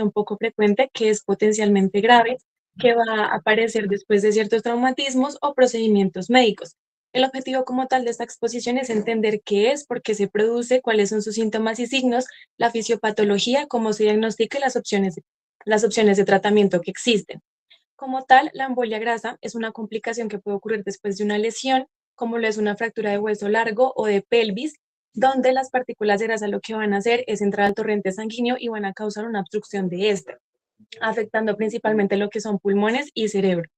un poco frecuente que es potencialmente grave, que va a aparecer después de ciertos traumatismos o procedimientos médicos. El objetivo como tal de esta exposición es entender qué es, por qué se produce, cuáles son sus síntomas y signos, la fisiopatología, cómo se diagnostica y las opciones de tratamiento que existen. Como tal, la embolia grasa es una complicación que puede ocurrir después de una lesión, como lo es una fractura de hueso largo o de pelvis, donde las partículas de grasa lo que van a hacer es entrar al torrente sanguíneo y van a causar una obstrucción de este, afectando principalmente lo que son pulmones y cerebro.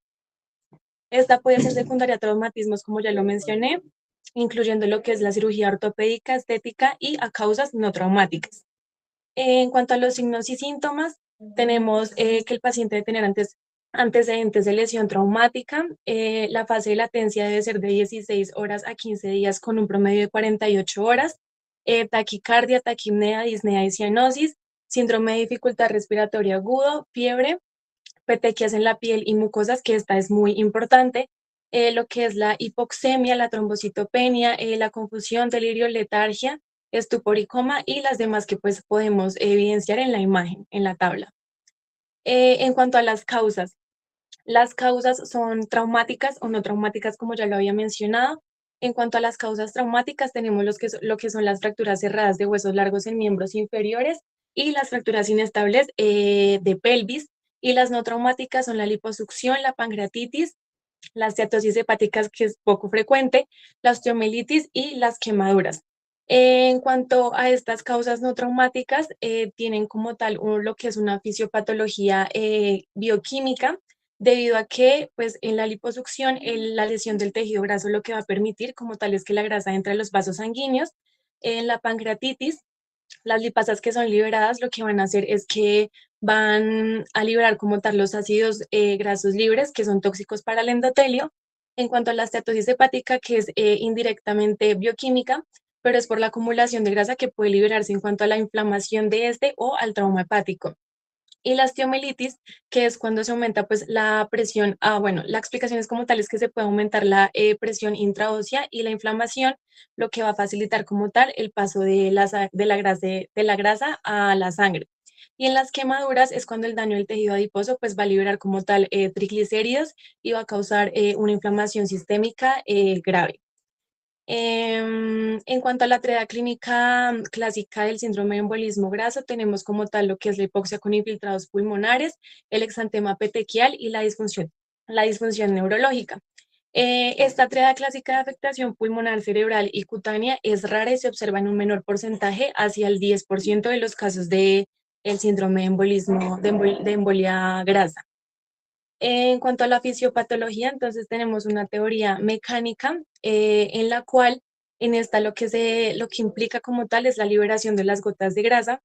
Esta puede ser secundaria a traumatismos, como ya lo mencioné, incluyendo lo que es la cirugía ortopédica, estética y a causas no traumáticas. En cuanto a los signos y síntomas, tenemos que el paciente debe tener antecedentes de lesión traumática. La fase de latencia debe ser de 16 horas a 15 días con un promedio de 48 horas. Taquicardia, taquipnea, disnea y cianosis, síndrome de dificultad respiratoria agudo, fiebre, petequias en la piel y mucosas, que esta es muy importante. Lo que es la hipoxemia, la trombocitopenia, la confusión, delirio, letargia, estupor y coma y las demás que pues podemos evidenciar en la imagen, en la tabla. En cuanto a las causas son traumáticas o no traumáticas, como ya lo había mencionado. En cuanto a las causas traumáticas, tenemos lo que son las fracturas cerradas de huesos largos en miembros inferiores y las fracturas inestables de pelvis. Y las no traumáticas son la liposucción, la pancreatitis, las steatosis hepáticas, que es poco frecuente, la osteomielitis y las quemaduras. En cuanto a estas causas no traumáticas, tienen como tal lo que es una fisiopatología bioquímica, debido a que pues, en la liposucción la lesión del tejido graso lo que va a permitir como tal es que la grasa entre a los vasos sanguíneos. En la pancreatitis, las lipasas que son liberadas lo que van a hacer es que van a liberar como tal los ácidos grasos libres que son tóxicos para el endotelio. En cuanto a la steatosis hepática, que es indirectamente bioquímica, pero es por la acumulación de grasa que puede liberarse en cuanto a la inflamación de este o al trauma hepático. Y la osteomielitis, que es cuando se aumenta pues la presión, bueno, la explicación es como tal es que se puede aumentar la presión intraósea y la inflamación, lo que va a facilitar como tal el paso de la grasa a la sangre. Y en las quemaduras es cuando el daño del tejido adiposo pues va a liberar como tal triglicéridos y va a causar una inflamación sistémica grave. En cuanto a la triada clínica clásica del síndrome de embolismo graso, tenemos como tal lo que es la hipoxia con infiltrados pulmonares, el exantema petequial y la disfunción neurológica. Esta triada clásica de afectación pulmonar, cerebral y cutánea es rara y se observa en un menor porcentaje, hacia el 10% de los casos de el síndrome de de embolia grasa. En cuanto a la fisiopatología, entonces tenemos una teoría mecánica en la cual en esta lo que implica como tal es la liberación de las gotas de grasa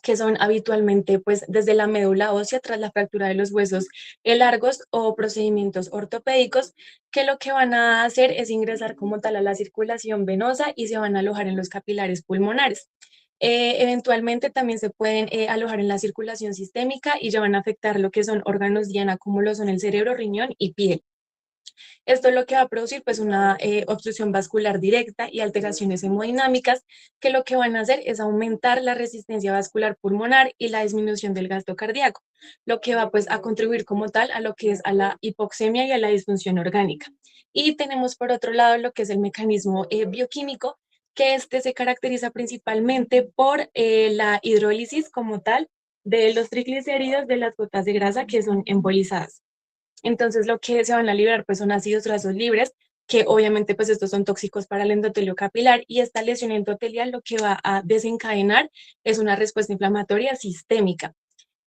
que son habitualmente pues desde la médula ósea tras la fractura de los huesos largos o procedimientos ortopédicos que lo que van a hacer es ingresar como tal a la circulación venosa y se van a alojar en los capilares pulmonares. Eventualmente también se pueden alojar en la circulación sistémica y ya van a afectar lo que son órganos diana como lo son el cerebro, riñón y piel. Esto es lo que va a producir pues una obstrucción vascular directa y alteraciones hemodinámicas que lo que van a hacer es aumentar la resistencia vascular pulmonar y la disminución del gasto cardíaco, lo que va pues a contribuir como tal a lo que es a la hipoxemia y a la disfunción orgánica. Y tenemos por otro lado lo que es el mecanismo bioquímico, que este se caracteriza principalmente por la hidrólisis como tal de los triglicéridos de las gotas de grasa que son embolizadas. Entonces lo que se van a liberar pues son ácidos grasos libres, que obviamente pues estos son tóxicos para el endotelio capilar y esta lesión endotelial lo que va a desencadenar es una respuesta inflamatoria sistémica.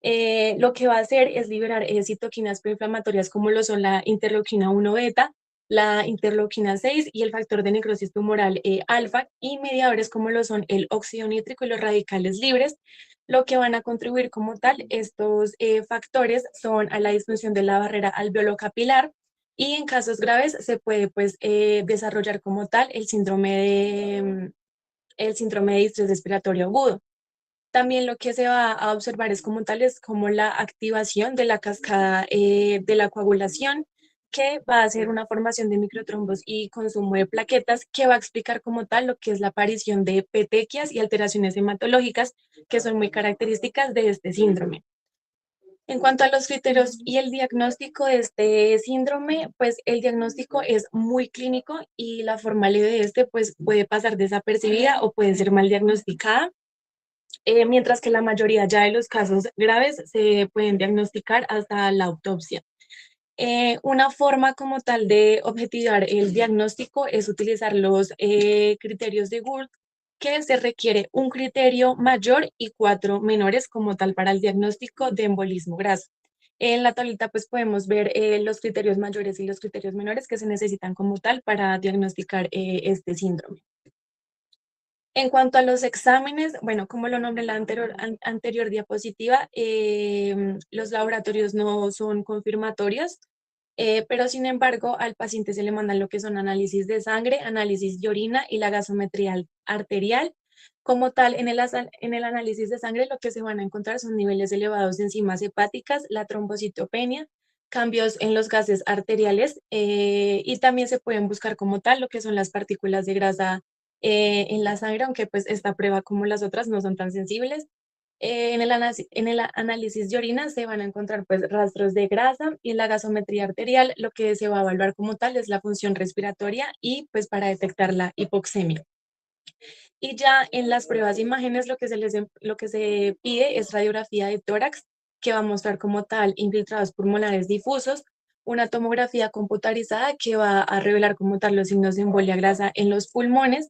Lo que va a hacer es liberar citoquinas proinflamatorias como lo son la interleuquina 1 beta, la interleuquina 6 y el factor de necrosis tumoral alfa y mediadores como lo son el óxido nítrico y los radicales libres. Lo que van a contribuir como tal estos factores son a la disfunción de la barrera alveolo-capilar y en casos graves se puede pues desarrollar como tal el síndrome de distrés respiratorio agudo. También lo que se va a observar es como tal, es como la activación de la cascada de la coagulación, que va a hacer una formación de microtrombos y consumo de plaquetas, que va a explicar como tal lo que es la aparición de petequias y alteraciones hematológicas, que son muy características de este síndrome. En cuanto a los criterios y el diagnóstico de este síndrome, pues el diagnóstico es muy clínico y la forma leve de este pues puede pasar desapercibida o puede ser mal diagnosticada, mientras que la mayoría ya de los casos graves se pueden diagnosticar hasta la autopsia. Una forma como tal de objetivar el diagnóstico es utilizar los criterios de Gould, que se requiere un criterio mayor y cuatro menores como tal para el diagnóstico de embolismo graso. En la tablita pues podemos ver los criterios mayores y los criterios menores que se necesitan como tal para diagnosticar este síndrome. En cuanto a los exámenes, bueno, como lo nombré en la anterior diapositiva, los laboratorios no son confirmatorios, pero sin embargo al paciente se le mandan lo que son análisis de sangre, análisis de orina y la gasometría arterial. Como tal, en el análisis de sangre lo que se van a encontrar son niveles elevados de enzimas hepáticas, la trombocitopenia, cambios en los gases arteriales y también se pueden buscar como tal lo que son las partículas de grasa en la sangre, aunque pues esta prueba como las otras no son tan sensibles. En el análisis de orina se van a encontrar pues rastros de grasa y en la gasometría arterial lo que se va a evaluar como tal es la función respiratoria y pues para detectar la hipoxemia. Y ya en las pruebas de imágenes lo que se pide es radiografía de tórax que va a mostrar como tal infiltrados pulmonares difusos, una tomografía computarizada que va a revelar como tal los signos de embolia grasa en los pulmones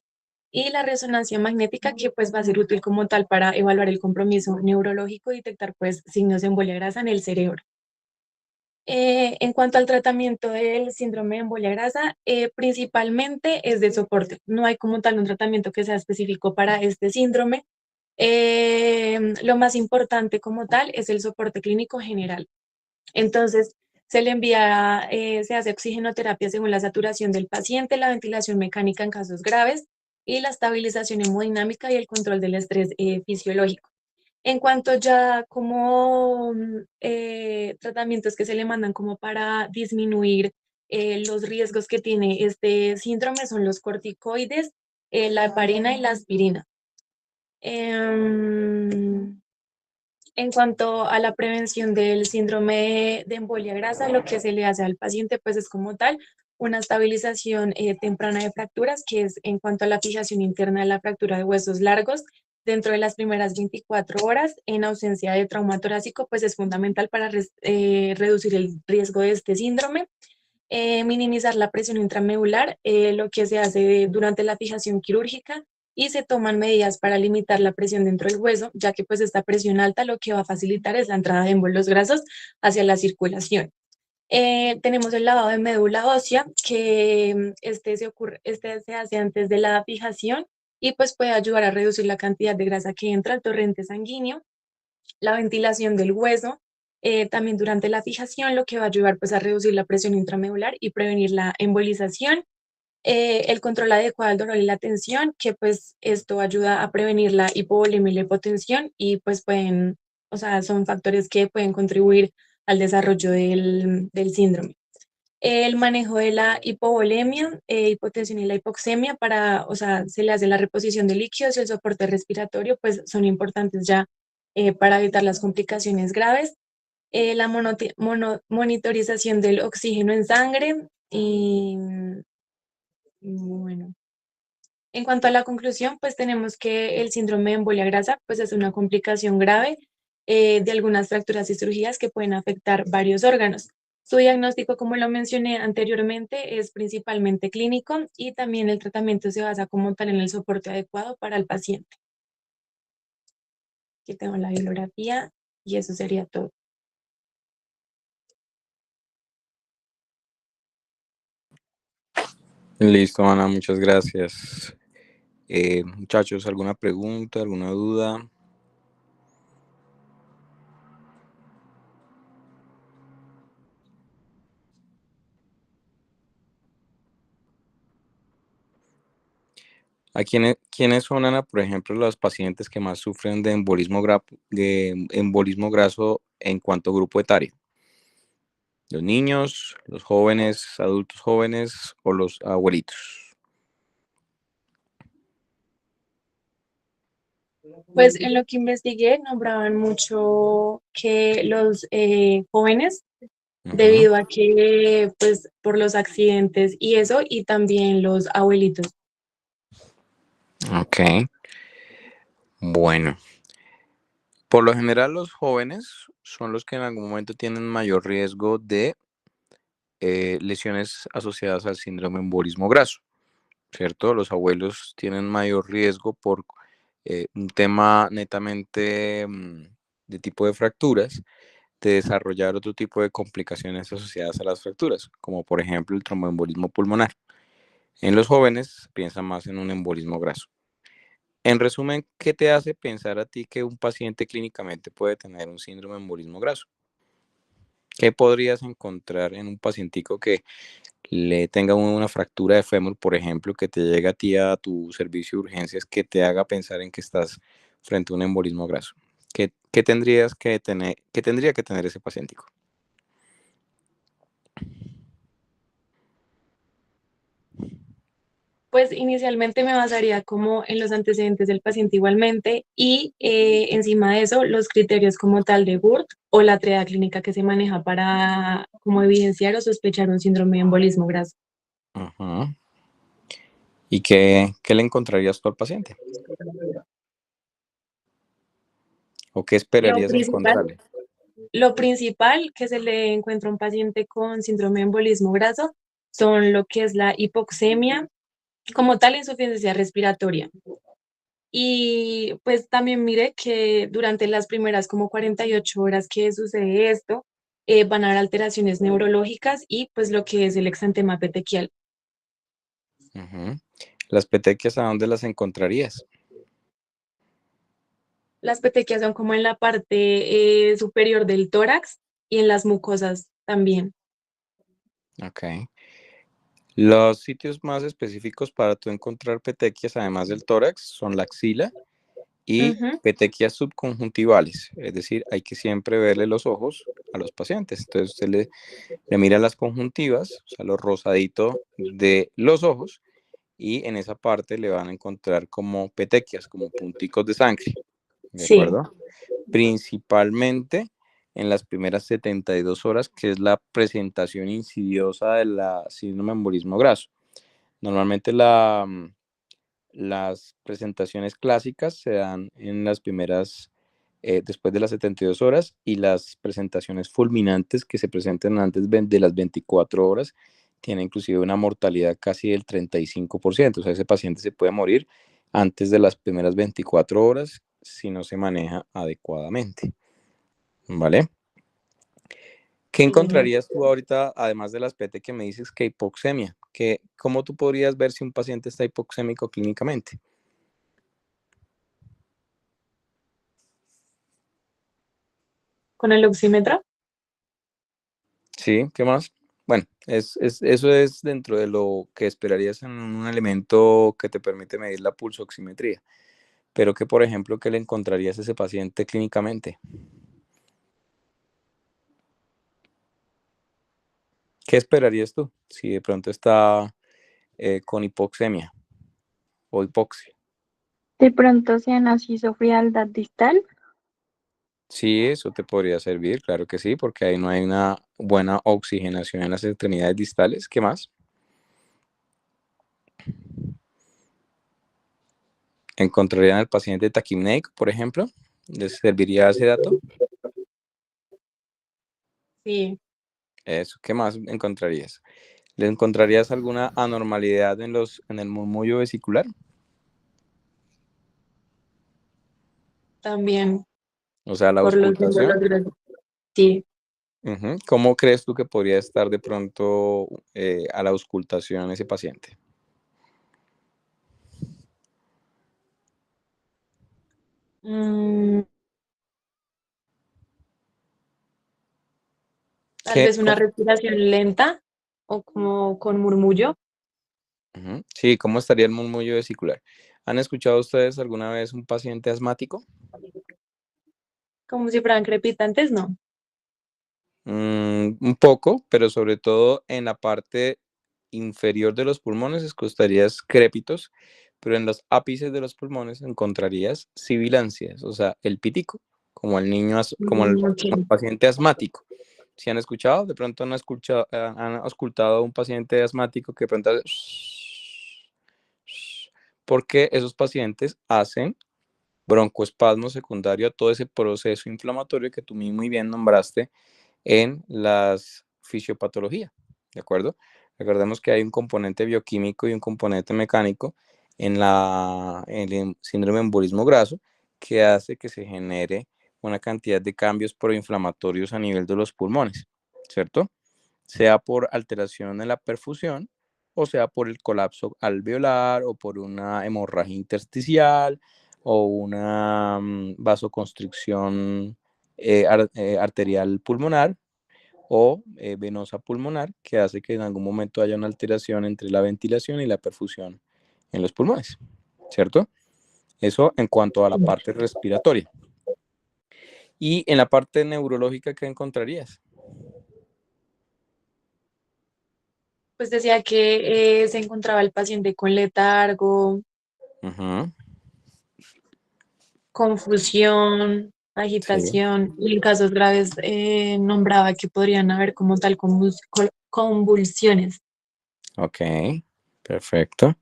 y la resonancia magnética que pues va a ser útil como tal para evaluar el compromiso neurológico y detectar pues signos de embolia grasa en el cerebro. En cuanto al tratamiento del síndrome de embolia grasa, principalmente es de soporte. No hay como tal un tratamiento que sea específico para este síndrome. Lo más importante como tal es el soporte clínico general. Entonces, se le envía, se hace oxigenoterapia según la saturación del paciente, la ventilación mecánica en casos graves y la estabilización hemodinámica y el control del estrés fisiológico. En cuanto ya como tratamientos que se le mandan como para disminuir los riesgos que tiene este síndrome son los corticoides, la heparina y la aspirina. Em, en cuanto a la prevención del síndrome de embolia grasa, lo que se le hace al paciente pues es como tal una estabilización temprana de fracturas, que es en cuanto a la fijación interna de la fractura de huesos largos dentro de las primeras 24 horas en ausencia de trauma torácico, pues es fundamental para reducir el riesgo de este síndrome. Minimizar la presión intramedular, lo que se hace durante la fijación quirúrgica y se toman medidas para limitar la presión dentro del hueso, ya que pues esta presión alta lo que va a facilitar es la entrada de émbolos grasos hacia la circulación. Tenemos el lavado de médula ósea, que este se hace antes de la fijación y pues puede ayudar a reducir la cantidad de grasa que entra al torrente sanguíneo, la ventilación del hueso, también durante la fijación, lo que va a ayudar pues a reducir la presión intramedular y prevenir la embolización, el control adecuado del dolor y la tensión, que pues esto ayuda a prevenir la hipovolemia y la hipotensión y pues pueden, o sea, son factores que pueden contribuir al desarrollo del síndrome. El manejo de la hipovolemia, hipotensión y la hipoxemia para, o sea, se le hace la reposición de líquidos y el soporte respiratorio, pues son importantes ya para evitar las complicaciones graves. La monitorización del oxígeno en sangre y bueno. En cuanto a la conclusión, pues tenemos que el síndrome de embolia grasa pues es una complicación grave de algunas fracturas y cirugías que pueden afectar varios órganos. Su diagnóstico, como lo mencioné anteriormente, es principalmente clínico y también el tratamiento se basa como tal en el soporte adecuado para el paciente. Aquí tengo la bibliografía y eso sería todo. Listo, Ana, muchas gracias. Muchachos, ¿alguna pregunta, alguna duda? ¿Quiénes son, Ana, por ejemplo, los pacientes que más sufren de embolismo graso en cuanto a grupo etario? ¿Los niños, los jóvenes, adultos jóvenes o los abuelitos? Pues en lo que investigué, nombraban mucho que los jóvenes, Ujú. debido a que, pues, por los accidentes y eso, y también los abuelitos. Ok, bueno. Por lo general, los jóvenes son los que en algún momento tienen mayor riesgo de lesiones asociadas al síndrome embolismo graso, ¿cierto? Los abuelos tienen mayor riesgo por un tema netamente de tipo de fracturas, de desarrollar otro tipo de complicaciones asociadas a las fracturas, como por ejemplo el tromboembolismo pulmonar. En los jóvenes piensa más en un embolismo graso. En resumen, ¿qué te hace pensar a ti que un paciente clínicamente puede tener un síndrome de embolismo graso? ¿Qué podrías encontrar en un pacientico que le tenga una fractura de fémur, por ejemplo, que te llegue a ti a tu servicio de urgencias, que te haga pensar en que estás frente a un embolismo graso? ¿Qué tendrías que tener, qué tendría que tener ese pacientico? Pues inicialmente me basaría como en los antecedentes del paciente igualmente y encima de eso los criterios como tal de GURT o la triada clínica que se maneja para como evidenciar o sospechar un síndrome de embolismo graso. Ajá. ¿Y qué le encontrarías tú al paciente? ¿O qué Lo esperarías principal, encontrarle? lo principal que se le encuentra a un paciente con síndrome de embolismo graso son lo que es la hipoxemia, como tal insuficiencia respiratoria. Y pues también mire que durante las primeras como 48 horas que sucede esto, van a haber alteraciones neurológicas y pues lo que es el exantema petequial. Ujú. ¿Las petequias a dónde las encontrarías? Las petequias son como en la parte superior del tórax y en las mucosas también. Ok. Los sitios más específicos para tú encontrar petequias, además del tórax, son la axila y Ujú. petequias subconjuntivales. Es decir, hay que siempre verle los ojos a los pacientes. Entonces usted le mira las conjuntivas, o sea, lo rosadito de los ojos, y en esa parte le van a encontrar como petequias, como punticos de sangre. ¿De Sí, acuerdo? Principalmente en las primeras 72 horas, que es la presentación insidiosa de la síndrome de embolismo graso. Normalmente las presentaciones clásicas se dan en las primeras, después de las 72 horas, y las presentaciones fulminantes que se presentan antes de las 24 horas tienen inclusive una mortalidad casi del 35%. O sea, ese paciente se puede morir antes de las primeras 24 horas si no se maneja adecuadamente. ¿Vale? ¿Qué sí. encontrarías tú ahorita, además de las PT que me dices que hipoxemia? ¿Cómo tú podrías ver si un paciente está hipoxémico clínicamente? Con el oxímetro. Sí, ¿qué más? Bueno, eso es dentro de lo que esperarías en un elemento que te permite medir la pulsoximetría. Pero que, por ejemplo, ¿qué le encontrarías a ese paciente clínicamente? ¿Qué esperarías tú si de pronto está con hipoxemia o hipoxia? De pronto cianosis o frialdad distal. Sí, eso te podría servir, claro que sí, porque ahí no hay una buena oxigenación en las extremidades distales. ¿Qué más? ¿Encontrarían al paciente taquimneico, por ejemplo? ¿Les serviría ese dato? Sí, Eso, ¿qué más encontrarías? ¿Le encontrarías alguna anormalidad en el murmullo vesicular? también O sea, la por los auscultación. símbolos. Sí. Ujú. ¿Cómo crees tú que podría estar de pronto a la auscultación ese paciente? Mm, tal ¿Qué, vez una cómo- respiración lenta o como con murmullo, Ujú. Sí, ¿cómo estaría el murmullo vesicular? ¿Han escuchado ustedes alguna vez un paciente asmático? como si fueran crepitantes, ¿no? Un poco, pero sobre todo en la parte inferior de los pulmones escucharías crépitos, pero en los ápices de los pulmones encontrarías sibilancias, o sea, el pitico, como el niño, como el Ok. paciente asmático. Si han escuchado, de pronto han escuchado a un paciente asmático que de pronto hace porque esos pacientes hacen broncoespasmo secundario a todo ese proceso inflamatorio que tú muy bien nombraste en las fisiopatología, ¿de acuerdo? Recordemos que hay un componente bioquímico y un componente mecánico en el síndrome de embolismo graso que hace que se genere una cantidad de cambios proinflamatorios a nivel de los pulmones, ¿cierto? Sea por alteración en la perfusión o sea por el colapso alveolar o por una hemorragia intersticial o una vasoconstricción arterial pulmonar o venosa pulmonar que hace que en algún momento haya una alteración entre la ventilación y la perfusión en los pulmones, ¿cierto? Eso en cuanto a la parte respiratoria. Y en la parte neurológica, ¿qué encontrarías? Pues decía que se encontraba el paciente con letargo, Ujú, confusión, sí, agitación, y en casos graves nombraba que podrían haber como tal convulsiones. ok, perfecto.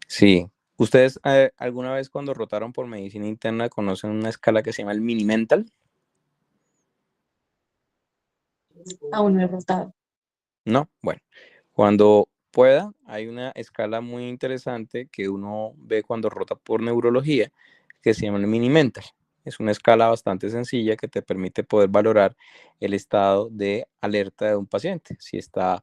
Sí, ¿ustedes alguna vez cuando rotaron por medicina interna conocen una escala que se llama el mini mental? Aún no he rotado. No, bueno, cuando pueda, hay una escala muy interesante que uno ve cuando rota por neurología, que se llama el mini mental. Es una escala bastante sencilla que te permite poder valorar el estado de alerta de un paciente, si está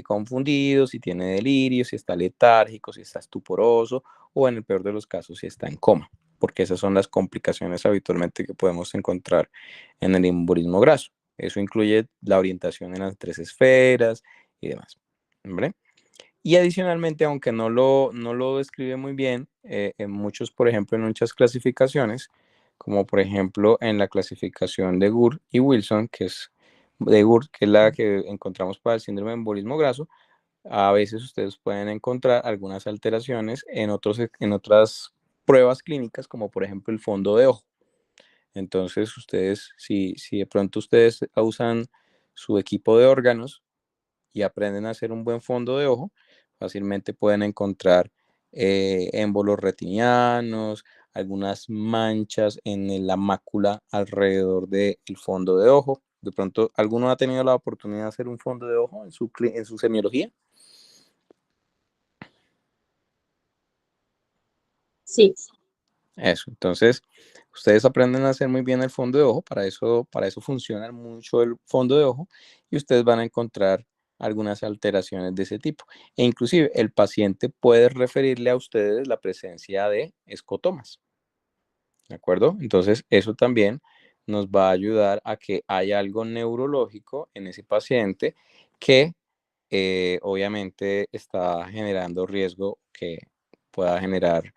confundido, si tiene delirio, si está letárgico, si está estuporoso o en el peor de los casos, si está en coma, porque esas son las complicaciones habitualmente que podemos encontrar en el embolismo graso. Eso incluye la orientación en las tres esferas y demás. ¿Vale? Y adicionalmente, aunque no lo describe muy bien, en muchos, por ejemplo, en muchas clasificaciones, como por ejemplo en la clasificación de Gur y Wilson, que es de Gur, que es la que encontramos para el síndrome de embolismo graso, a veces ustedes pueden encontrar algunas alteraciones en otras pruebas clínicas, como por ejemplo el fondo de ojo. Entonces, ustedes, si de pronto ustedes usan su equipo de órganos y aprenden a hacer un buen fondo de ojo, fácilmente pueden encontrar émbolos retinianos, algunas manchas en la mácula alrededor del fondo de ojo. De pronto, ¿alguno ha tenido la oportunidad de hacer un fondo de ojo en su semiología? Sí, Eso, entonces ustedes aprenden a hacer muy bien el fondo de ojo, para eso funciona mucho el fondo de ojo y ustedes van a encontrar algunas alteraciones de ese tipo. E inclusive el paciente puede referirle a ustedes la presencia de escotomas, ¿de acuerdo? Entonces eso también nos va a ayudar a que haya algo neurológico en ese paciente que obviamente está generando riesgo que pueda generar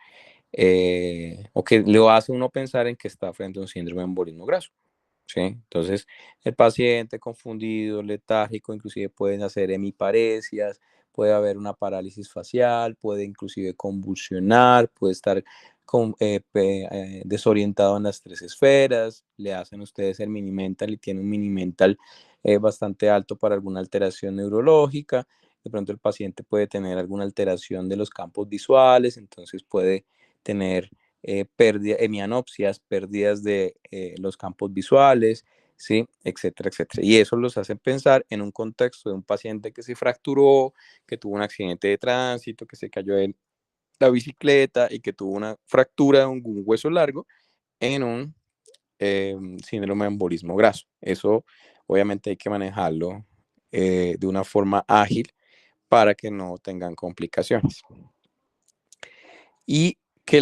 o que lo hace uno pensar en que está frente a un síndrome de embolismo graso, ¿sí? Entonces, el paciente confundido, letárgico, inclusive pueden hacer hemiparesias, puede haber una parálisis facial, puede inclusive convulsionar, puede estar desorientado en las tres esferas, le hacen ustedes el mini mental y tiene un mini mental bastante alto para alguna alteración neurológica. De pronto el paciente puede tener alguna alteración de los campos visuales, entonces puede tener hemianopsias, pérdidas de los campos visuales, ¿sí? Etcétera, etcétera. Y eso los hace pensar en un contexto de un paciente que se fracturó, que tuvo un accidente de tránsito, que se cayó en la bicicleta y que tuvo una fractura de un hueso largo en un síndrome de embolismo graso. Eso obviamente hay que manejarlo de una forma ágil para que no tengan complicaciones. ¿Y qué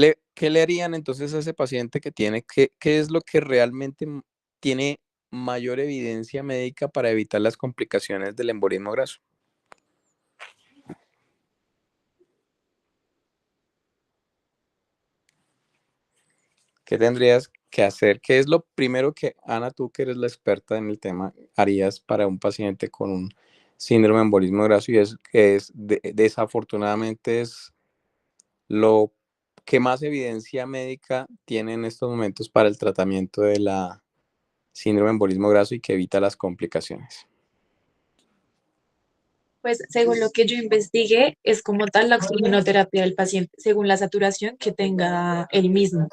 le harían entonces a ese paciente que tiene, qué es lo que realmente tiene mayor evidencia médica para evitar las complicaciones del embolismo graso? ¿Qué tendrías que hacer? ¿Qué es lo primero que, Ana, tú que eres la experta en el tema, harías para un paciente con un síndrome de embolismo graso y es que desafortunadamente es Lo que más evidencia médica tiene en estos momentos para el tratamiento de la síndrome de embolismo graso y que evita las complicaciones. Pues según lo que yo investigué, es como tal la oxigenoterapia del paciente, según la saturación que tenga él mismo.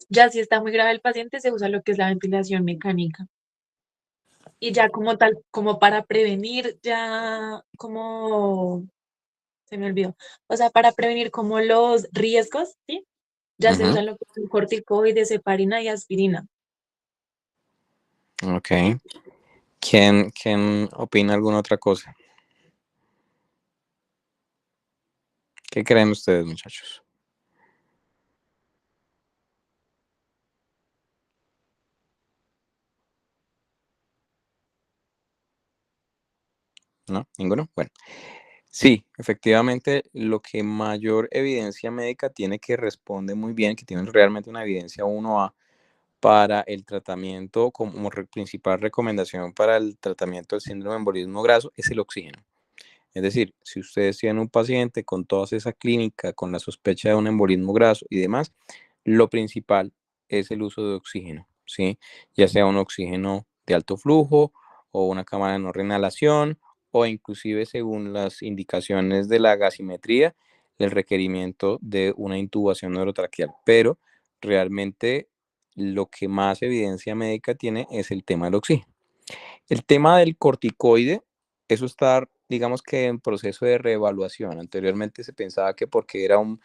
Ya si está muy grave el paciente, se usa lo que es la ventilación mecánica. Y ya como tal, como para prevenir, ya como, se me olvidó, o sea, para prevenir como los riesgos, ¿sí? Ya se usa lo que es corticoides, heparina y aspirina. Ok. ¿Quién opina alguna otra cosa? ¿Qué creen ustedes, muchachos? ¿No? ¿Ninguno? Bueno, sí, efectivamente, lo que mayor evidencia médica tiene que responde muy bien, que tiene realmente una evidencia 1A para el tratamiento, como principal recomendación para el tratamiento del síndrome de embolismo graso, es el oxígeno. Es decir, si ustedes tienen un paciente con toda esa clínica, con la sospecha de un embolismo graso y demás, lo principal es el uso de oxígeno, ¿sí? Ya sea un oxígeno de alto flujo o una cámara de no reinhalación o inclusive según las indicaciones de la gasimetría, el requerimiento de una intubación neurotraqueal. Pero realmente lo que más evidencia médica tiene es el tema del oxígeno. El tema del corticoide, eso está, digamos que en proceso de reevaluación. Anteriormente se pensaba que porque era un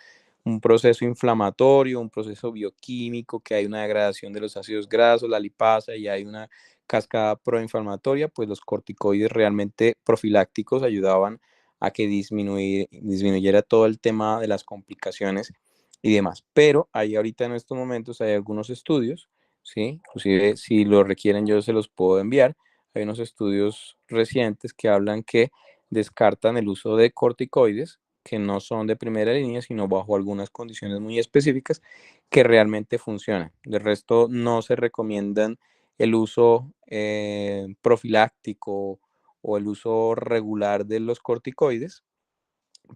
proceso inflamatorio, un proceso bioquímico, que hay una degradación de los ácidos grasos, la lipasa y hay una cascada proinflamatoria, pues los corticoides realmente profilácticos ayudaban a que disminuyera todo el tema de las complicaciones y demás. Pero ahí ahorita en estos momentos hay algunos estudios, ¿sí? Inclusive si lo requieren yo se los puedo enviar. Hay unos estudios recientes que hablan que descartan el uso de corticoides que no son de primera línea, sino bajo algunas condiciones muy específicas que realmente funcionan. De resto, no se recomiendan el uso profiláctico o el uso regular de los corticoides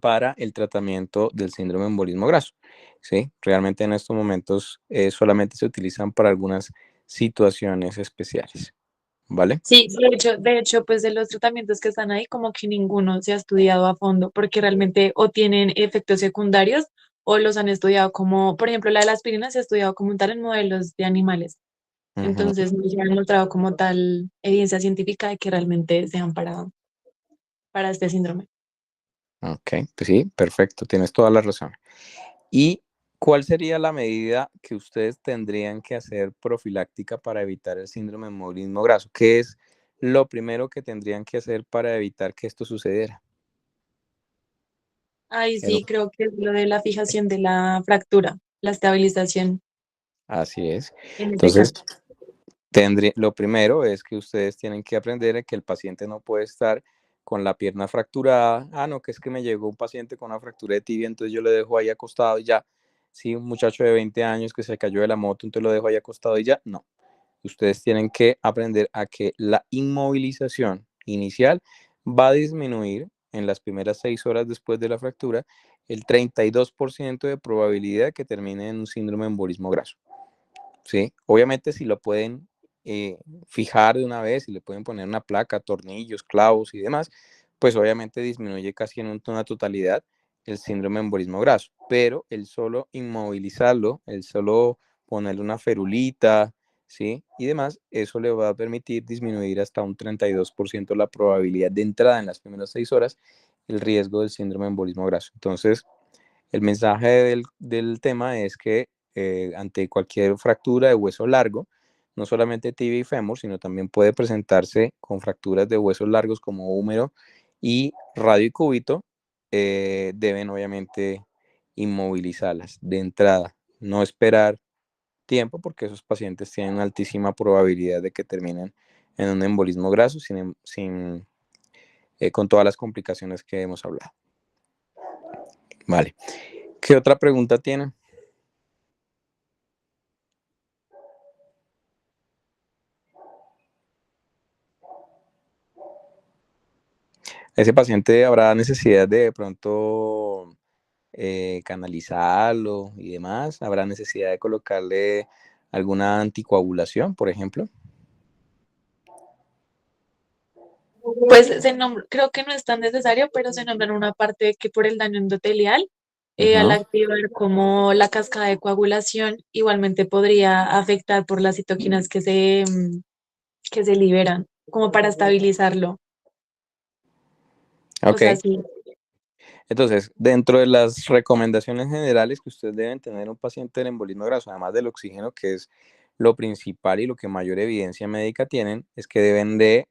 para el tratamiento del síndrome de embolismo graso. ¿Sí? Realmente en estos momentos solamente se utilizan para algunas situaciones especiales. ¿Vale? Sí, de hecho, pues de los tratamientos que están ahí, como que ninguno se ha estudiado a fondo, porque realmente o tienen efectos secundarios o los han estudiado como, por ejemplo, la de la aspirina se ha estudiado como tal en modelos de animales. Ujú. Entonces, no se ha encontrado como tal evidencia científica de que realmente sean para este síndrome. Ok, pues sí, perfecto, tienes toda la razón. ¿Y cuál sería la medida que ustedes tendrían que hacer profiláctica para evitar el síndrome de embolismo graso? ¿Qué es lo primero que tendrían que hacer para evitar que esto sucediera? Ahí El- sí, creo que es lo de la fijación de la fractura, la estabilización Así es. en este Entonces, caso. lo primero es que ustedes tienen que aprender a que el paciente no puede estar con la pierna fracturada. Ah, no, que es que me llegó un paciente con una fractura de tibia, entonces yo le dejo ahí acostado y ya. Sí, un muchacho de 20 años que se cayó de la moto, entonces lo dejo ahí acostado y ya. No. Ustedes tienen que aprender a que la inmovilización inicial va a disminuir en las primeras 6 horas después de la fractura el 32% de probabilidad de que termine en un síndrome de embolismo graso. ¿Sí? Obviamente si lo pueden eh, fijar de una vez, si le pueden poner una placa, tornillos, clavos y demás, pues obviamente disminuye casi en una totalidad el síndrome de embolismo graso, pero el solo inmovilizarlo, el solo ponerle una ferulita, ¿sí? Y demás, eso le va a permitir disminuir hasta un 32% la probabilidad de entrada en las primeras 6 horas el riesgo del síndrome de embolismo graso. Entonces, el mensaje del tema es que ante cualquier fractura de hueso largo, no solamente tibia y fémur, sino también puede presentarse con fracturas de huesos largos como húmero y radio y cúbito, deben obviamente inmovilizarlas de entrada, no esperar tiempo porque esos pacientes tienen una altísima probabilidad de que terminen en un embolismo graso con todas las complicaciones que hemos hablado. Vale. ¿Qué otra pregunta tienen? Ese paciente habrá necesidad de pronto canalizarlo y demás. ¿Habrá necesidad de colocarle alguna anticoagulación, por ejemplo? Pues creo que no es tan necesario, pero se nombra en una parte que por el daño endotelial, al Ujú. activar como la cascada de coagulación, igualmente podría afectar por las citoquinas que se liberan, como para estabilizarlo. O Ok. sea, sí. Entonces, dentro de las recomendaciones generales que ustedes deben tener un paciente del embolismo graso, además del oxígeno, que es lo principal y lo que mayor evidencia médica tienen, es que deben de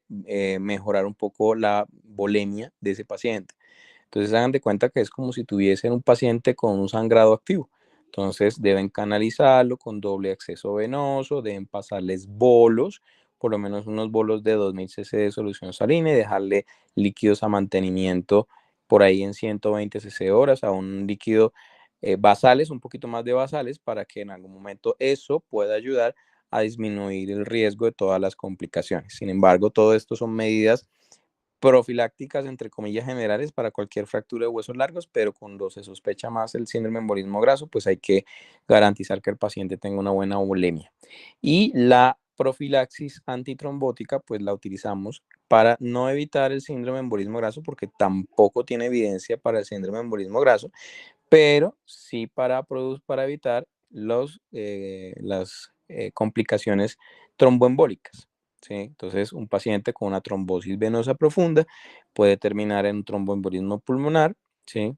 mejorar un poco la volemia de ese paciente. Entonces, hagan de cuenta que es como si tuviesen un paciente con un sangrado activo. Entonces, deben canalizarlo con doble acceso venoso, deben pasarles bolos, por lo menos unos bolos de 2000 cc de solución salina y dejarle líquidos a mantenimiento por ahí en 120 cc horas a un líquido basales, un poquito más de basales, para que en algún momento eso pueda ayudar a disminuir el riesgo de todas las complicaciones. Sin embargo, todo esto son medidas profilácticas, entre comillas, generales para cualquier fractura de huesos largos, pero cuando se sospecha más el síndrome de embolismo graso, pues hay que garantizar que el paciente tenga una buena volemia. Y la profilaxis antitrombótica, pues la utilizamos para no evitar el síndrome de embolismo graso, porque tampoco tiene evidencia para el síndrome de embolismo graso, pero sí para evitar las complicaciones tromboembólicas. ¿Sí? Entonces, un paciente con una trombosis venosa profunda puede terminar en un tromboembolismo pulmonar. ¿Sí?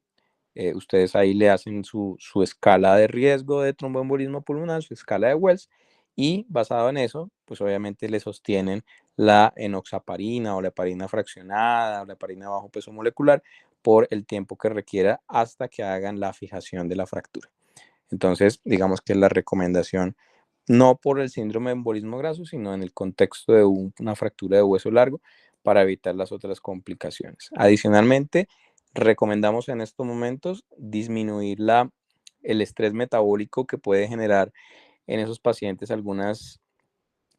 Ustedes ahí le hacen su escala de riesgo de tromboembolismo pulmonar, su escala de Wells, y basado en eso, pues obviamente le sostienen la enoxaparina o la heparina fraccionada o la heparina de bajo peso molecular por el tiempo que requiera hasta que hagan la fijación de la fractura. Entonces, digamos que es la recomendación, no por el síndrome de embolismo graso, sino en el contexto de una fractura de hueso largo para evitar las otras complicaciones. Adicionalmente, recomendamos en estos momentos disminuir el estrés metabólico que puede generar en esos pacientes algunas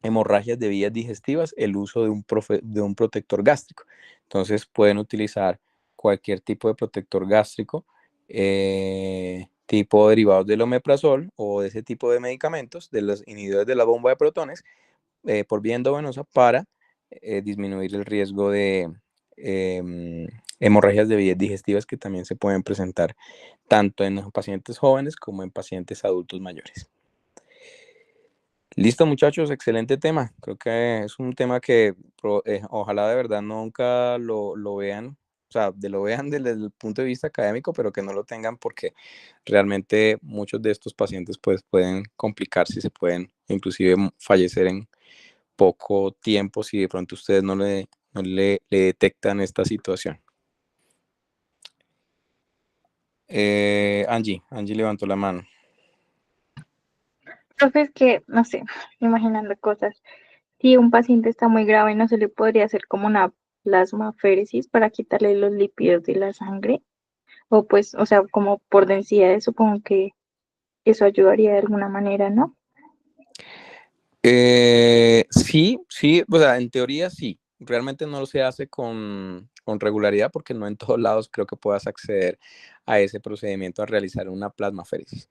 hemorragias de vías digestivas, el uso de un protector gástrico. Entonces pueden utilizar cualquier tipo de protector gástrico, tipo derivados del omeprazol o de ese tipo de medicamentos, de los inhibidores de la bomba de protones, por vía endovenosa para disminuir el riesgo de hemorragias de vías digestivas que también se pueden presentar tanto en los pacientes jóvenes como en pacientes adultos mayores. Listo, muchachos, excelente tema. Creo que es un tema que ojalá de verdad nunca lo vean, o sea, lo vean desde el punto de vista académico, pero que no lo tengan porque realmente muchos de estos pacientes pues, pueden complicarse y se pueden inclusive fallecer en poco tiempo si de pronto ustedes no le detectan esta situación. Angie levantó la mano. Profe, es que, no sé, imaginando cosas. Si un paciente está muy grave, ¿no se le podría hacer como una plasmaféresis para quitarle los lípidos de la sangre? O pues, o sea, como por densidades, supongo que eso ayudaría de alguna manera, ¿no? Sí, o sea, en teoría sí. Realmente no se hace con regularidad porque no en todos lados creo que puedas acceder a ese procedimiento a realizar una plasmaféresis.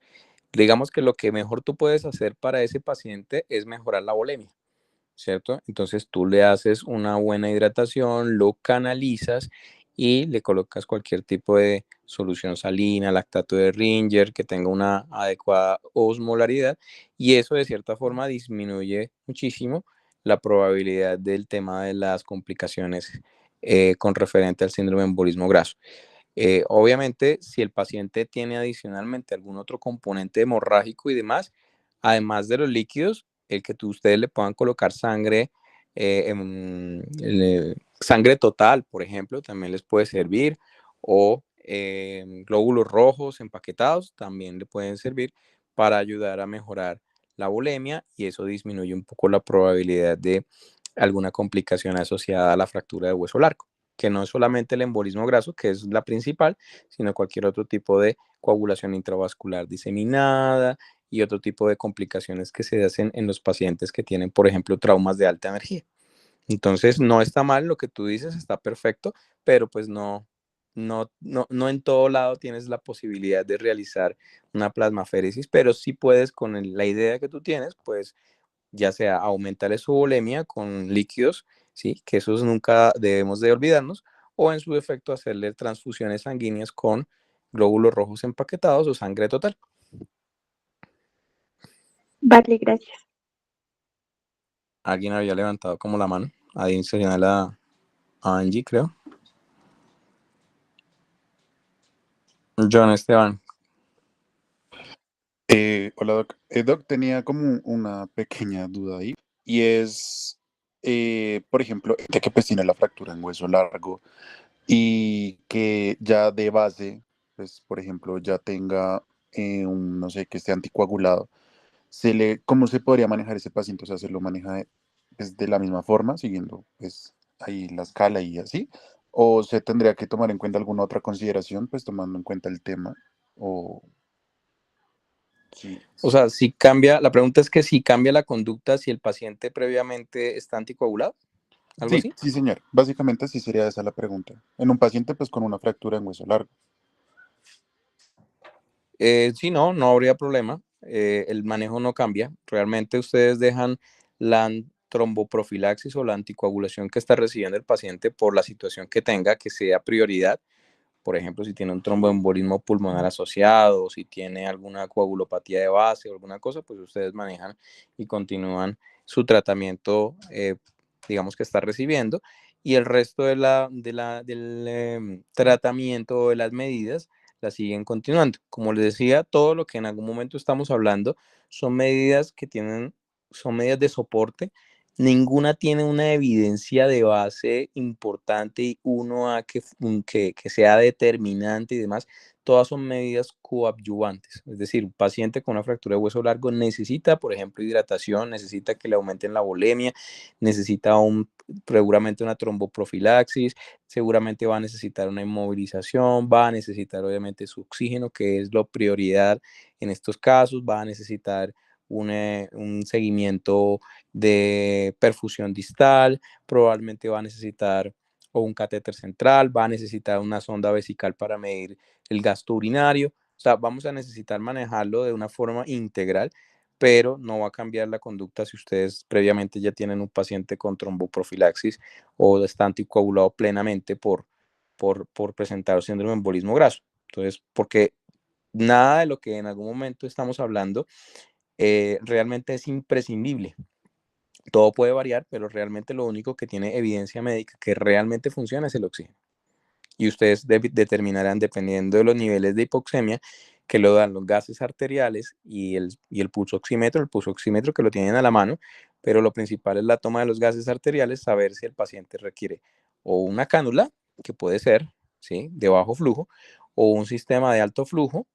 Digamos que lo que mejor tú puedes hacer para ese paciente es mejorar la volemia, ¿cierto? Entonces tú le haces una buena hidratación, lo canalizas y le colocas cualquier tipo de solución salina, lactato de Ringer, que tenga una adecuada osmolaridad y eso de cierta forma disminuye muchísimo la probabilidad del tema de las complicaciones con referente al síndrome de embolismo graso. Obviamente, si el paciente tiene adicionalmente algún otro componente hemorrágico y demás, además de los líquidos, el que ustedes le puedan colocar sangre, sangre total, por ejemplo, también les puede servir, o glóbulos rojos empaquetados también le pueden servir para ayudar a mejorar la volemia y eso disminuye un poco la probabilidad de alguna complicación asociada a la fractura de hueso largo, que no es solamente el embolismo graso, que es la principal, sino cualquier otro tipo de coagulación intravascular diseminada y otro tipo de complicaciones que se hacen en los pacientes que tienen, por ejemplo, traumas de alta energía. Entonces, no está mal lo que tú dices, está perfecto, pero pues no, no en todo lado tienes la posibilidad de realizar una plasmaféresis, pero sí puedes con la idea que tú tienes, pues ya sea aumentar su volemia con líquidos, ¿sí? Que esos nunca debemos de olvidarnos, o en su defecto hacerle transfusiones sanguíneas con glóbulos rojos empaquetados o sangre total. Vale, gracias. Alguien había levantado como la mano, adicional a Angie, creo. John Esteban. Hola, Doc. Doc, tenía como una pequeña duda ahí. Y es, por ejemplo, de que pues tiene la fractura en hueso largo y que ya de base, pues, por ejemplo, ya tenga no sé, que esté anticoagulado. ¿Cómo se podría manejar ese paciente? O sea, ¿se lo maneja pues, de la misma forma, siguiendo pues ahí la escala y así? ¿O se tendría que tomar en cuenta alguna otra consideración, pues tomando en cuenta el tema? O sí. O sea, si cambia, la pregunta es que si cambia la conducta si el paciente previamente está anticoagulado, ¿algo Sí, así? sí, señor. Básicamente sí sería esa la pregunta. En un paciente pues con una fractura en hueso largo. Sí, no habría problema. El manejo no cambia. Realmente ustedes dejan la tromboprofilaxis o la anticoagulación que está recibiendo el paciente por la situación que tenga, que sea prioridad. Por ejemplo, si tiene un tromboembolismo pulmonar asociado, o si tiene alguna coagulopatía de base o alguna cosa, pues ustedes manejan y continúan su tratamiento, digamos que está recibiendo, y el resto del tratamiento de las medidas la siguen continuando. Como les decía, todo lo que en algún momento estamos hablando son medidas que son medidas de soporte. Ninguna tiene una evidencia de base importante y uno a que sea determinante y demás. Todas son medidas coadyuvantes. Es decir, un paciente con una fractura de hueso largo necesita, por ejemplo, hidratación, necesita que le aumenten la volemia, necesita seguramente una tromboprofilaxis, seguramente va a necesitar una inmovilización, va a necesitar obviamente su oxígeno, que es la prioridad en estos casos, va a necesitar un seguimiento de perfusión distal, probablemente va a necesitar o un catéter central, va a necesitar una sonda vesical para medir el gasto urinario. O sea, vamos a necesitar manejarlo de una forma integral, pero no va a cambiar la conducta si ustedes previamente ya tienen un paciente con tromboprofilaxis o está anticoagulado plenamente por presentar síndrome de embolismo graso. Entonces, porque nada de lo que en algún momento estamos hablando realmente es imprescindible. Todo puede variar, pero realmente lo único que tiene evidencia médica que realmente funciona es el oxígeno. Y ustedes determinarán, dependiendo de los niveles de hipoxemia, que lo dan los gases arteriales y el pulso oxímetro que lo tienen a la mano, pero lo principal es la toma de los gases arteriales, saber si el paciente requiere o una cánula, que puede ser, ¿sí?, de bajo flujo, o un sistema de alto flujo,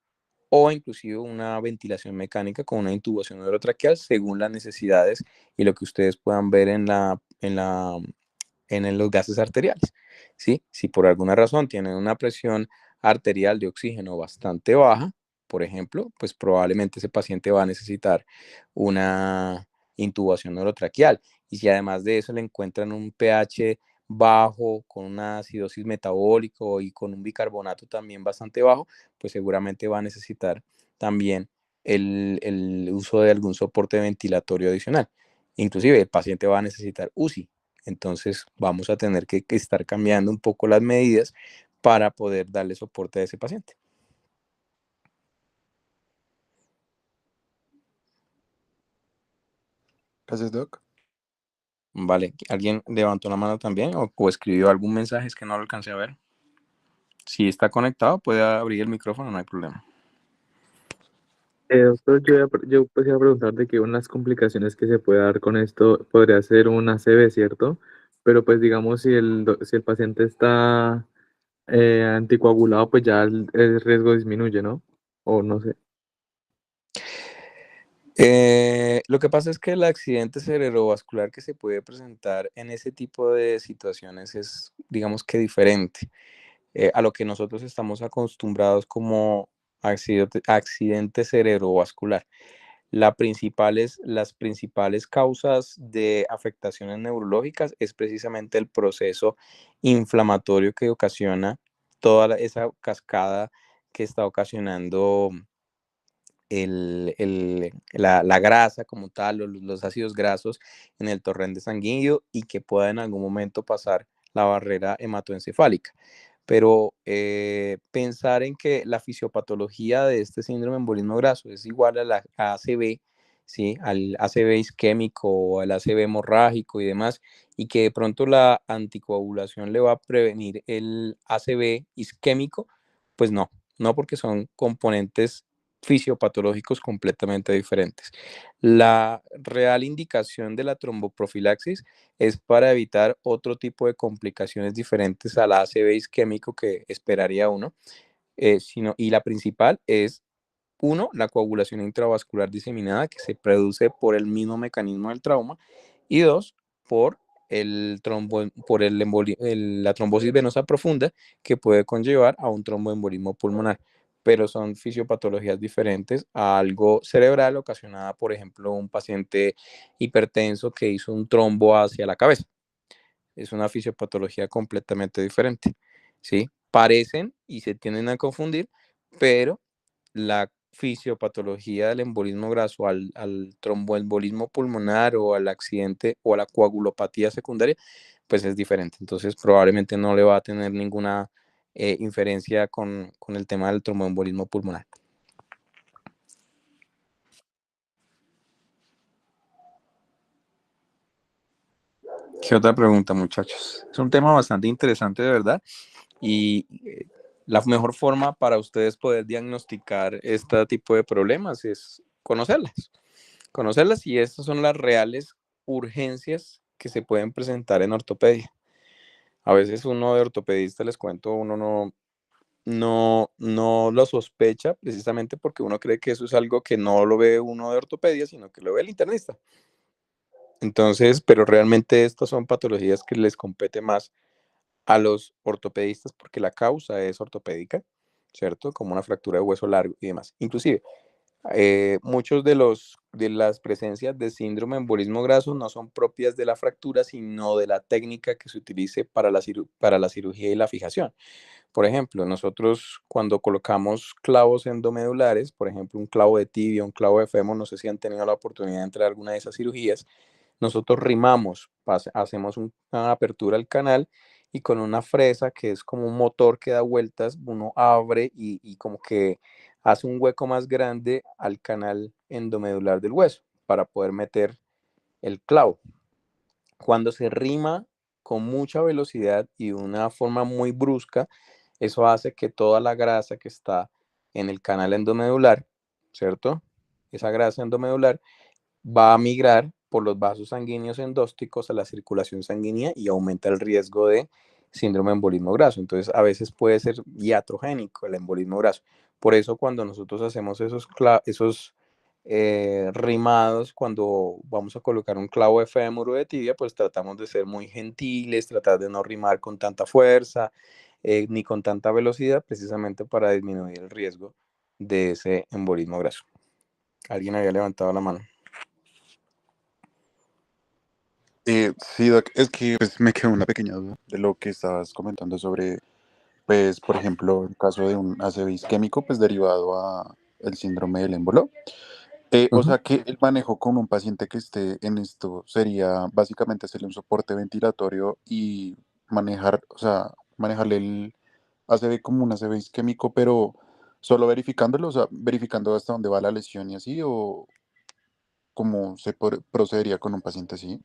o inclusive una ventilación mecánica con una intubación orotraqueal según las necesidades y lo que ustedes puedan ver en los gases arteriales, ¿sí? Si por alguna razón tienen una presión arterial de oxígeno bastante baja, por ejemplo, pues probablemente ese paciente va a necesitar una intubación orotraqueal. Y si además de eso le encuentran un pH bajo, con una acidosis metabólica y con un bicarbonato también bastante bajo, pues seguramente va a necesitar también el uso de algún soporte ventilatorio adicional. Inclusive el paciente va a necesitar UCI. Entonces vamos a tener que estar cambiando un poco las medidas para poder darle soporte a ese paciente. Gracias, Doc. Vale, ¿alguien levantó la mano también o escribió algún mensaje? Es que no lo alcancé a ver. Si está conectado, puede abrir el micrófono, no hay problema. Doctor, yo pues iba a preguntar de que unas complicaciones que se puede dar con esto podría ser una ACV, ¿cierto? Pero pues digamos si el paciente está anticoagulado, pues ya el riesgo disminuye, ¿no? O no sé. Lo que pasa es que el accidente cerebrovascular que se puede presentar en ese tipo de situaciones es, digamos que diferente a lo que nosotros estamos acostumbrados como accidente cerebrovascular. Las principales causas de afectaciones neurológicas es precisamente el proceso inflamatorio que ocasiona esa cascada que está ocasionando la grasa como tal, los ácidos grasos en el torrente sanguíneo y que pueda en algún momento pasar la barrera hematoencefálica. Pero pensar en que la fisiopatología de este síndrome de embolismo graso es igual a la ACV, ¿sí? Al ACV isquémico o al ACV hemorrágico y demás, y que de pronto la anticoagulación le va a prevenir el ACV isquémico, pues no, no, porque son componentes fisiopatológicos completamente diferentes. La real indicación de la tromboprofilaxis es para evitar otro tipo de complicaciones diferentes al ACV isquémico que esperaría uno, y la principal es, uno, la coagulación intravascular diseminada que se produce por el mismo mecanismo del trauma, y dos, por la trombosis venosa profunda que puede conllevar a un tromboembolismo pulmonar, pero son fisiopatologías diferentes a algo cerebral ocasionada, por ejemplo, un paciente hipertenso que hizo un trombo hacia la cabeza. Es una fisiopatología completamente diferente, ¿sí? Parecen y se tienden a confundir, pero la fisiopatología del embolismo graso al tromboembolismo pulmonar o al accidente o a la coagulopatía secundaria, pues es diferente. Entonces probablemente no le va a tener ninguna inferencia con el tema del tromboembolismo pulmonar. ¿Qué otra pregunta, muchachos? Es un tema bastante interesante, de verdad, y la mejor forma para ustedes poder diagnosticar este tipo de problemas es conocerlas, y estas son las reales urgencias que se pueden presentar en ortopedia. A veces uno de ortopedista, les cuento, uno no lo sospecha precisamente porque uno cree que eso es algo que no lo ve uno de ortopedia, sino que lo ve el internista. Entonces, pero realmente estas son patologías que les compete más a los ortopedistas porque la causa es ortopédica, ¿cierto? Como una fractura de hueso largo y demás. Inclusive, muchos de las presencias de síndrome de embolismo graso no son propias de la fractura, sino de la técnica que se utilice para la cirugía y la fijación. Por ejemplo, nosotros cuando colocamos clavos endomedulares, por ejemplo, un clavo de tibia, un clavo de fémur, no sé si han tenido la oportunidad de entrar a alguna de esas cirugías, nosotros rimamos, hacemos una apertura al canal y con una fresa que es como un motor que da vueltas, uno abre y como que hace un hueco más grande al canal endomedular del hueso para poder meter el clavo. Cuando se rima con mucha velocidad y de una forma muy brusca, eso hace que toda la grasa que está en el canal endomedular, ¿cierto? Esa grasa endomedular va a migrar por los vasos sanguíneos endósticos a la circulación sanguínea y aumenta el riesgo de síndrome de embolismo graso. Entonces, a veces puede ser iatrogénico el embolismo graso. Por eso, cuando nosotros hacemos esos rimados, cuando vamos a colocar un clavo de fémur o de tibia, pues tratamos de ser muy gentiles, tratar de no rimar con tanta fuerza ni con tanta velocidad, precisamente para disminuir el riesgo de ese embolismo graso. ¿Alguien había levantado la mano? Sí, Doc, es que pues, me quedó una pequeña duda de lo que estabas comentando sobre, pues, por ejemplo, el caso de un ACV isquémico, pues, derivado a el síndrome del émbolo. O sea que el manejo con un paciente que esté en esto sería básicamente hacerle un soporte ventilatorio y manejar, o sea, manejarle el ACV como un ACV isquémico, pero solo verificándolo, o sea, verificando hasta dónde va la lesión y así, o cómo se procedería con un paciente así.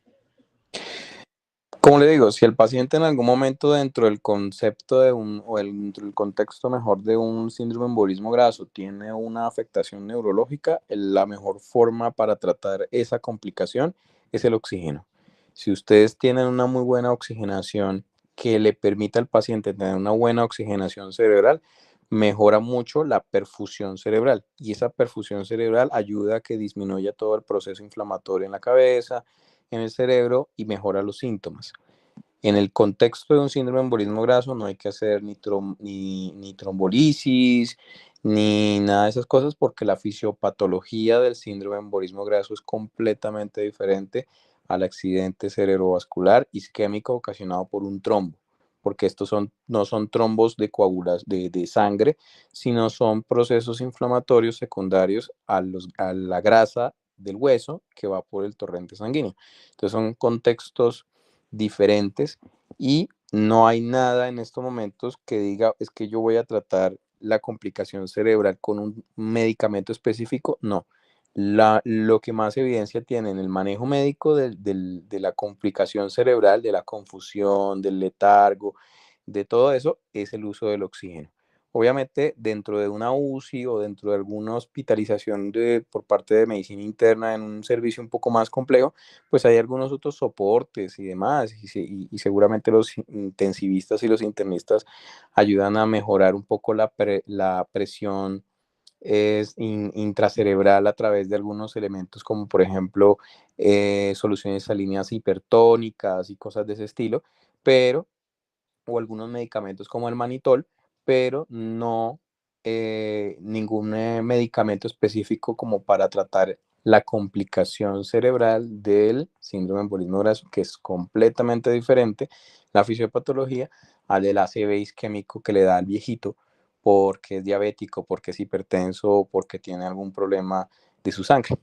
Como le digo, si el paciente en algún momento dentro del concepto dentro del contexto mejor de un síndrome de embolismo graso tiene una afectación neurológica, la mejor forma para tratar esa complicación es el oxígeno. Si ustedes tienen una muy buena oxigenación que le permita al paciente tener una buena oxigenación cerebral, mejora mucho la perfusión cerebral, y esa perfusión cerebral ayuda a que disminuya todo el proceso inflamatorio en la cabeza, en el cerebro, y mejora los síntomas. En el contexto de un síndrome de embolismo graso no hay que hacer ni trombolisis ni nada de esas cosas, porque la fisiopatología del síndrome de embolismo graso es completamente diferente al accidente cerebrovascular isquémico ocasionado por un trombo. porque estos no son trombos de de sangre, sino son procesos inflamatorios secundarios a la grasa del hueso que va por el torrente sanguíneo. Entonces son contextos diferentes y no hay nada en estos momentos que diga es que yo voy a tratar la complicación cerebral con un medicamento específico. No. Lo que más evidencia tiene en el manejo médico de la complicación cerebral, de la confusión, del letargo, de todo eso, es el uso del oxígeno. Obviamente, dentro de una UCI o dentro de alguna hospitalización por parte de medicina interna en un servicio un poco más complejo, pues hay algunos otros soportes y demás, y seguramente los intensivistas y los internistas ayudan a mejorar un poco la presión intracerebral a través de algunos elementos como por ejemplo soluciones salíneas hipertónicas y cosas de ese estilo, pero o algunos medicamentos como el manitol, pero no ningún medicamento específico como para tratar la complicación cerebral del síndrome de embolismo graso, que es completamente diferente la fisiopatología al del ACV isquémico que le da al viejito porque es diabético, porque es hipertenso o porque tiene algún problema de su sangre.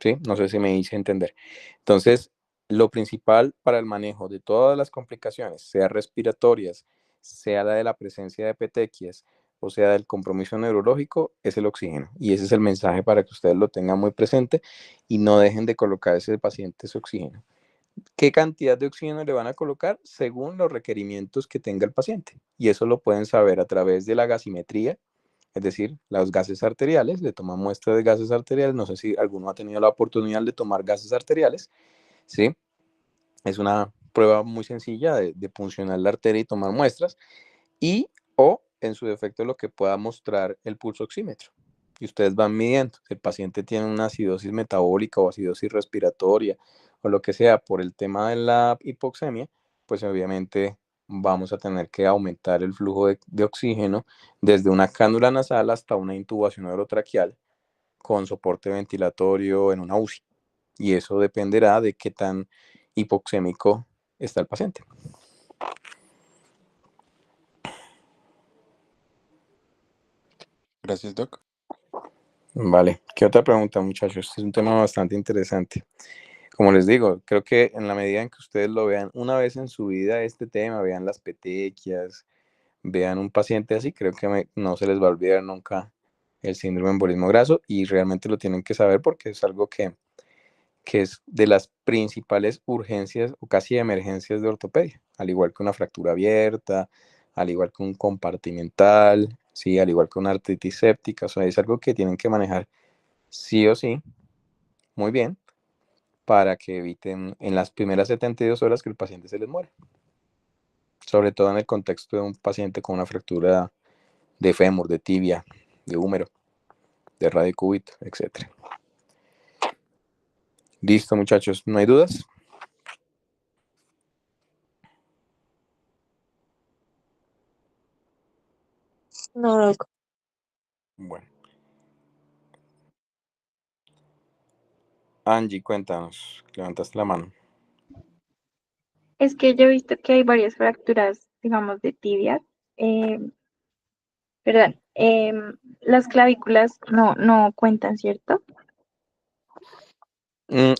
¿Sí? No sé si me hice entender. Entonces, lo principal para el manejo de todas las complicaciones, sea respiratorias, sea la de la presencia de petequias o sea del compromiso neurológico, es el oxígeno. Y ese es el mensaje para que ustedes lo tengan muy presente y no dejen de colocar a ese paciente ese oxígeno. ¿Qué cantidad de oxígeno le van a colocar? Según los requerimientos que tenga el paciente. Y eso lo pueden saber a través de la gasimetría, es decir, los gases arteriales, le toman muestra de gases arteriales, no sé si alguno ha tenido la oportunidad de tomar gases arteriales, ¿sí? Es una prueba muy sencilla de puncionar la arteria y tomar muestras, y o en su defecto lo que pueda mostrar el pulso oxímetro. Y ustedes van midiendo, si el paciente tiene una acidosis metabólica o acidosis respiratoria o lo que sea por el tema de la hipoxemia, pues obviamente vamos a tener que aumentar el flujo de oxígeno desde una cánula nasal hasta una intubación orotraqueal con soporte ventilatorio en una UCI. Y eso dependerá de qué tan hipoxémico está el paciente. Gracias, Doc. Vale, ¿qué otra pregunta, muchachos? Este es un tema bastante interesante. Como les digo, creo que en la medida en que ustedes lo vean una vez en su vida este tema, vean las petequias, vean un paciente así, creo que no se les va a olvidar nunca el síndrome de embolismo graso y realmente lo tienen que saber porque es algo que es de las principales urgencias o casi emergencias de ortopedia, al igual que una fractura abierta, al igual que un compartimental, sí, al igual que una artritis séptica, o sea, es algo que tienen que manejar sí o sí, muy bien, para que eviten en las primeras 72 horas que el paciente se les muere, sobre todo en el contexto de un paciente con una fractura de fémur, de tibia, de húmero, de radicúbito, etc. Listo, muchachos, ¿no hay dudas? No, Doc. Bueno, Angie, cuéntanos, levantaste la mano. Es que yo he visto que hay varias fracturas, digamos, de tibias. Eh, perdón, las clavículas no cuentan, ¿cierto?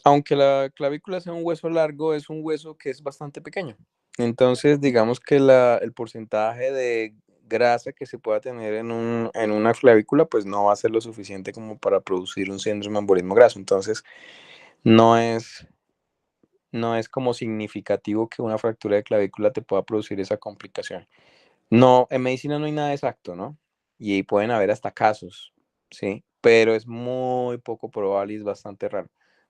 Aunque la clavícula sea un hueso largo, es un hueso que es bastante pequeño. Entonces, digamos que el porcentaje de grasa que se pueda tener en una clavícula, pues no va a ser lo suficiente como para producir un síndrome de embolismo graso. Entonces, no es, no es como significativo que una fractura de clavícula te pueda producir esa complicación. No, en medicina no hay nada exacto, ¿no? Y pueden haber hasta casos, ¿sí? Pero es muy poco probable y es bastante raro.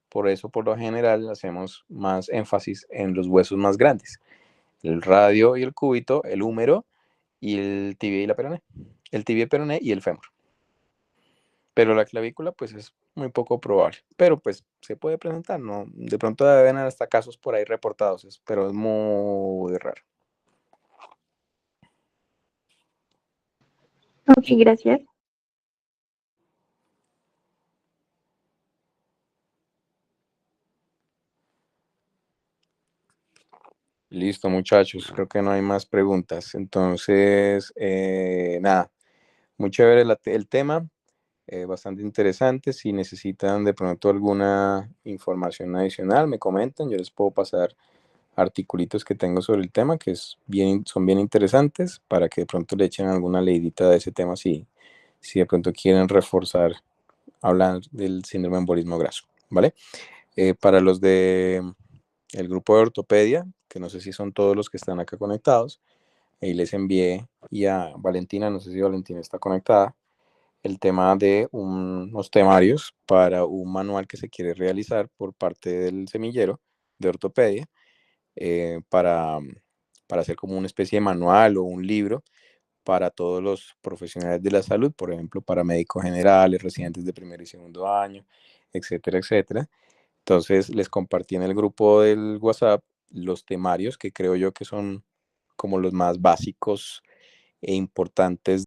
Por eso, por lo general, hacemos más énfasis en los huesos más grandes. El radio y el cúbito, el húmero y el tibia y la peroné. El tibia y peroné y el fémur. Pero la clavícula, pues es muy poco probable. Pero pues se puede presentar, ¿no? De pronto deben haber hasta casos por ahí reportados, pero es muy raro. Ok, gracias. Listo, muchachos, creo que no hay más preguntas. Entonces, nada, muy chévere el tema, bastante interesante. Si necesitan de pronto alguna información adicional, me comentan, yo les puedo pasar articulitos que tengo sobre el tema, que son bien interesantes, para que de pronto le echen alguna leidita de ese tema si de pronto quieren reforzar, hablar del síndrome de embolismo graso, ¿vale? Para los de el grupo de ortopedia, que no sé si son todos los que están acá conectados, ahí les envié, y a Valentina, no sé si Valentina está conectada, el tema de unos temarios para un manual que se quiere realizar por parte del semillero de ortopedia, para hacer como una especie de manual o un libro para todos los profesionales de la salud, por ejemplo, para médicos generales, residentes de primer y segundo año, etcétera, etcétera. Entonces les compartí en el grupo del WhatsApp los temarios que creo yo que son como los más básicos e importantes